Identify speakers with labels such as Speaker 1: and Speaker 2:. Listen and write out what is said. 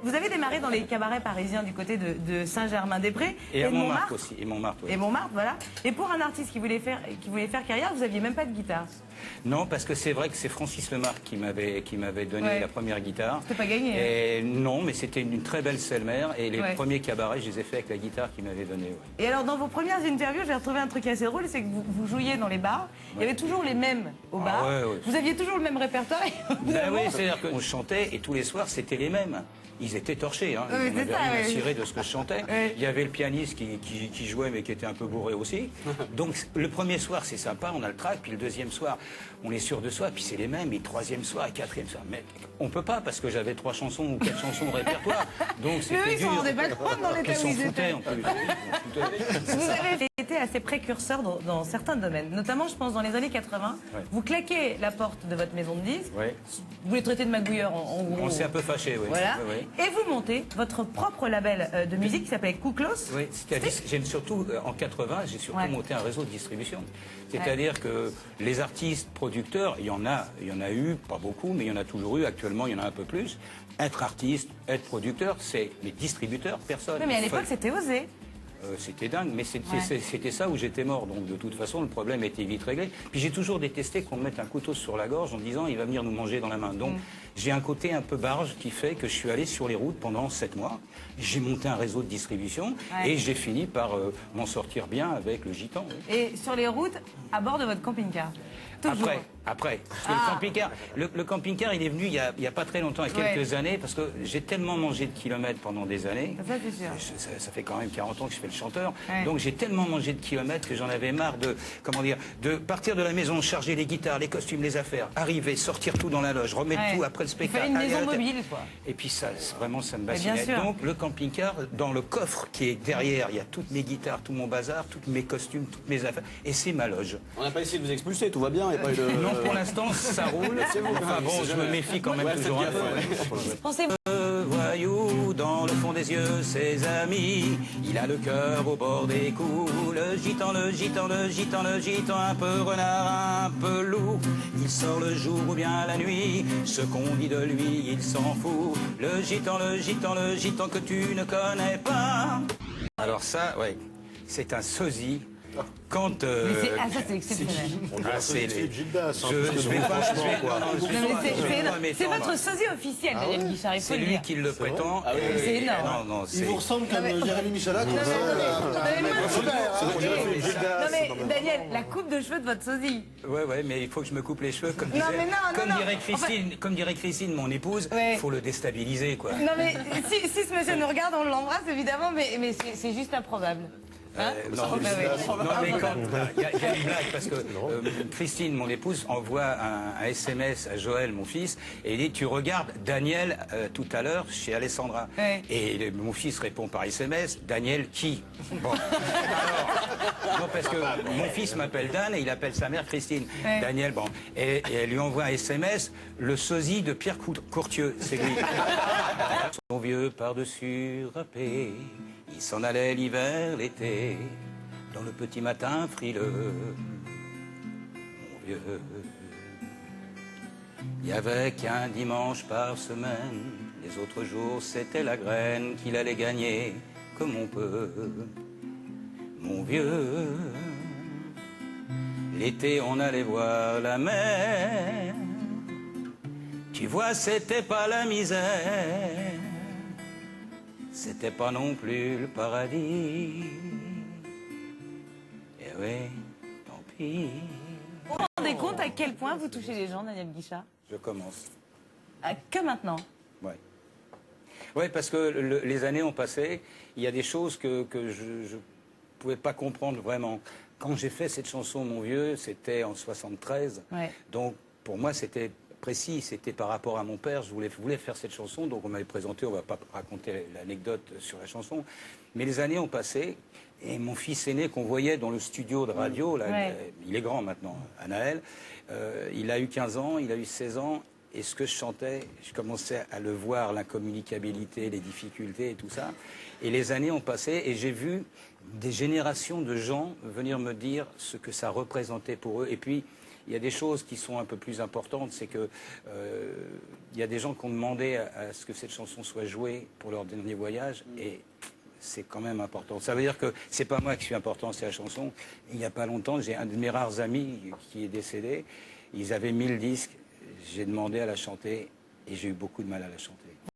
Speaker 1: vous avez démarré dans les cabarets parisiens du côté de Saint-Germain-des-Prés
Speaker 2: Et à
Speaker 1: de
Speaker 2: Montmartre aussi. Et Montmartre, oui.
Speaker 1: Et Montmartre, voilà. Et pour un artiste qui voulait faire carrière, vous n'aviez même pas de guitare.
Speaker 2: Non, parce que c'est vrai que c'est Francis Lemarque qui m'avait donné la première guitare.
Speaker 1: C'était pas gagné.
Speaker 2: Et non, mais c'était une très belle selle-mère. Et les premiers cabarets, je les ai faits avec la guitare qu'il m'avait donnée. Ouais.
Speaker 1: Et alors, dans vos premières interviews, j'ai retrouvé un truc assez drôle, c'est que vous jouiez dans les bars. Il y avait toujours les mêmes au bar. Vous aviez toujours le même répertoire.
Speaker 2: Ben oui, c'est-à-dire qu'on chantait et tous les soirs, c'était les mêmes. Ils étaient torchés, hein. Ils n'avaient rien à cirer de ce que je chantais. Il y avait le pianiste qui jouait, mais qui était un peu bourré aussi. Donc le premier soir, c'est sympa, on a le track, puis le deuxième soir, on est sûr de soi, puis c'est les mêmes, et le troisième soir, et quatrième soir. Mais on peut pas, parce que j'avais 3 chansons ou 4 chansons au répertoire. Donc c'était dur.
Speaker 1: Mais eux, ils s'en rendaient pas compte dans l'état où ils étaient. Vous avez été assez précurseur dans certains domaines, notamment, je pense, dans les années 80. Vous claquez la porte de votre maison de disques. Vous les traitez de magouilleurs, en gros.
Speaker 2: On s'est un peu fâchés, oui.
Speaker 1: Voilà. Et vous montez votre propre label de musique qui s'appelle Kouklos.
Speaker 2: Oui, j'ai surtout, en 80, j'ai surtout monté un réseau de distribution. C'est-à-dire que les artistes producteurs, il y en a eu, pas beaucoup, mais il y en a toujours eu. Actuellement, il y en a un peu plus. Être artiste, être producteur, c'est les distributeurs, personne.
Speaker 1: Oui, mais à l'époque, c'était osé.
Speaker 2: C'était dingue, mais c'était ça où j'étais mort. Donc de toute façon, le problème était vite réglé. Puis j'ai toujours détesté qu'on me mette un couteau sur la gorge en me disant il va venir nous manger dans la main. Donc j'ai un côté un peu barge qui fait que je suis allé sur les routes pendant 7 mois. J'ai monté un réseau de distribution et j'ai fini par m'en sortir bien avec le gitan.
Speaker 1: Et sur les routes, à bord de votre camping-car.
Speaker 2: Après. Parce que le camping-car, il est venu il y a pas très longtemps, il y a quelques années, parce que j'ai tellement mangé de kilomètres pendant des années.
Speaker 1: Ça, c'est sûr.
Speaker 2: Ça fait quand même 40 ans que je fais le chanteur. Donc j'ai tellement mangé de kilomètres que j'en avais marre de, de partir de la maison, charger les guitares, les costumes, les affaires, arriver, sortir tout dans la loge, remettre tout après le spectacle.
Speaker 1: Il fallait une maison mobile, quoi.
Speaker 2: Et puis ça, vraiment, ça me bassinait. Donc le camping-car, dans le coffre qui est derrière, il y a toutes mes guitares, tout mon bazar, tous mes costumes, toutes mes affaires, et c'est ma loge.
Speaker 3: On n'a pas essayé de vous expulser, tout va bien. Y a pas eu de...
Speaker 2: Non, pour l'instant, ça roule. Enfin bon, je me méfie quand même toujours un peu.
Speaker 1: Pensez-vous
Speaker 2: voyou dans le fond des yeux, ses amis, il a le cœur au bord des coups. Le gitan, le gitan, le gitan, le gitan, un peu renard, un peu loup. Il sort le jour ou bien la nuit, ce qu'on dit de lui, il s'en fout. Le gitan, le gitan, le gitan que tu ne connais pas. Alors ça, c'est un sosie. Quand
Speaker 1: ça c'est exceptionnel.
Speaker 4: C'est Philippe Gildas.
Speaker 1: C'est votre sosie officiel, Daniel Guichard.
Speaker 2: C'est lui qui le prétend.
Speaker 1: C'est énorme.
Speaker 4: Il vous ressemble comme Jérémy Michalak.
Speaker 1: Non mais Daniel, la coupe de cheveux de votre sosie.
Speaker 2: Ouais, mais il faut que je me coupe les cheveux, comme dirait Christine, mon épouse. Il faut le déstabiliser, quoi.
Speaker 1: Non mais si ce monsieur nous regarde, on l'embrasse évidemment, mais c'est juste improbable.
Speaker 2: Non, mais quand il y a une blague parce que Christine, mon épouse, envoie un SMS à Joël, mon fils, et il dit tu regardes Daniel tout à l'heure chez Alessandra. Et mon fils répond par SMS Daniel qui? Bon. Alors, non, parce que mon fils m'appelle Dan et il appelle sa mère Christine. Daniel, bon. Et elle lui envoie un SMS le sosie de Pierre Courtieux, c'est lui. Son vieux par-dessus râpé. Il s'en allait l'hiver, l'été, dans le petit matin frileux, mon vieux. Il n'y avait qu'un dimanche par semaine, les autres jours c'était la graine qu'il allait gagner comme on peut, mon vieux. L'été on allait voir la mer, tu vois c'était pas la misère. C'était pas non plus le paradis. Et oui, tant pis.
Speaker 1: Vous vous rendez compte à quel point vous touchez les gens, Daniel Guichard?
Speaker 2: Je commence.
Speaker 1: Que maintenant?
Speaker 2: Oui, parce que les années ont passé. Il y a des choses que je pouvais pas comprendre vraiment. Quand j'ai fait cette chanson, Mon vieux, c'était en 73. Donc, pour moi, c'était précis, c'était par rapport à mon père, je voulais faire cette chanson, donc on m'avait présenté, on ne va pas raconter l'anecdote sur la chanson, mais les années ont passé, et mon fils aîné qu'on voyait dans le studio de radio, là, il est grand maintenant, Anaël, il a eu 15 ans, il a eu 16 ans, et ce que je chantais, je commençais à le voir, l'incommunicabilité, les difficultés et tout ça, et les années ont passé, et j'ai vu des générations de gens venir me dire ce que ça représentait pour eux, et puis il y a des choses qui sont un peu plus importantes. C'est que il y a des gens qui ont demandé à ce que cette chanson soit jouée pour leur dernier voyage. Et c'est quand même important. Ça veut dire que c'est pas moi qui suis important, c'est la chanson. Il n'y a pas longtemps, j'ai un de mes rares amis qui est décédé. Ils avaient 1000 disques. J'ai demandé à la chanter et j'ai eu beaucoup de mal à la chanter.